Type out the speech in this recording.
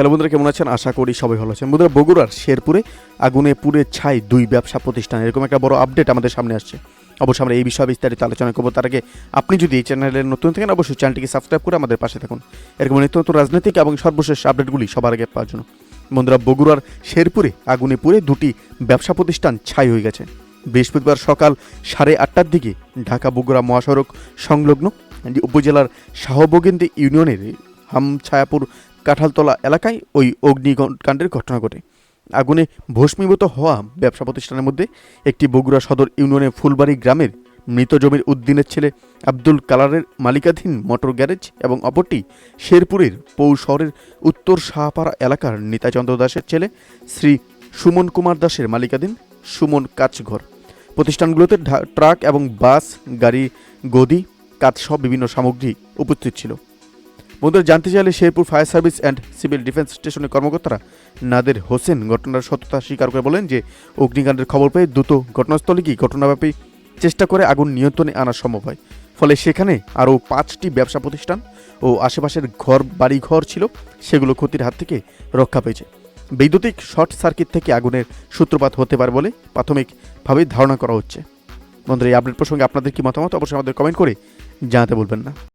Hello বন্ধুরা, কেমন আছেন? আশা করি সবাই ভালো আছেন। বন্ধুরা, বগুড়ার শেরপুরে আগুনে পুড়ে ছাই 2 ব্যবসা প্রতিষ্ঠান, এরকম একটা বড় আপডেট আমাদের সামনে আসছে। অবশ্যই আমরা এই বিষয়ে বিস্তারিত আলোচনা করবো। তার আগে আপনি যদি এই চ্যানেলের নতুন থাকেন, অবশ্যই চ্যানেলটিকে সাবস্ক্রাইব করে আমাদের পাশে থাকুন এরকম নিত্য নতুন রাজনৈতিক এবং সর্বশেষ আপডেটগুলি সবার আগে পাওয়ার জন্য। বন্ধুরা, বগুড়ার শেরপুরে আগুনে পুড়ে 2টি ব্যবসা প্রতিষ্ঠান ছাই হয়ে গেছে। বৃহস্পতিবার সকাল 8:30টার দিকে ঢাকা বগুড়া মহাসড়ক সংলগ্ন উপজেলার শাহবগেন্দি ইউনিয়নের হামছায়াপুর কাঁঠালতলা এলাকায় ওই অগ্নিকাণ্ডের ঘটনা ঘটে। আগুনে ভস্মীভূত হওয়া ব্যবসা প্রতিষ্ঠানের মধ্যে একটি বগুড়া সদর ইউনিয়নের ফুলবাড়ি গ্রামের মৃত জমির উদ্দিনের ছেলে আব্দুল কালারের মালিকাধীন মোটর গ্যারেজ এবং অপরটি শেরপুরের পৌর শহরের উত্তর শাহপাড়া এলাকার নিতাইচন্দ্র দাসের ছেলে শ্রী সুমন কুমার দাসের মালিকাধীন সুমন কাচঘর। প্রতিষ্ঠানগুলোতে ট্রাক এবং বাস, গাড়ি, গদি, কাঠসহ বিভিন্ন সামগ্রী উপস্থিত ছিল। বন্ধুরা, জানতে চাইলে Sherpur fire service and civil defence স্টেশনের কর্মকর্তারা নাদের হোসেন ঘটনার সত্যতা স্বীকার করে বলেন যে অগ্নিকাণ্ডের খবর পেয়ে দ্রুত ঘটনাস্থলে গিয়ে ঘটনাব্যাপী চেষ্টা করে আগুন নিয়ন্ত্রণে আনা সম্ভব হয়। ফলে সেখানে আরও 5টি ব্যবসা প্রতিষ্ঠান ও আশেপাশের বাড়িঘর ছিল, সেগুলো ক্ষতির হাত থেকে রক্ষা পেয়েছে। বৈদ্যুতিক শর্ট সার্কিট থেকে আগুনের সূত্রপাত হতে পারে বলে প্রাথমিকভাবে ধারণা করা হচ্ছে। বন্ধুরা, এই আপডেট প্রসঙ্গে আপনাদের কি মতামত অবশ্যই আমাদের কমেন্ট করে জানাতে বলবেন না।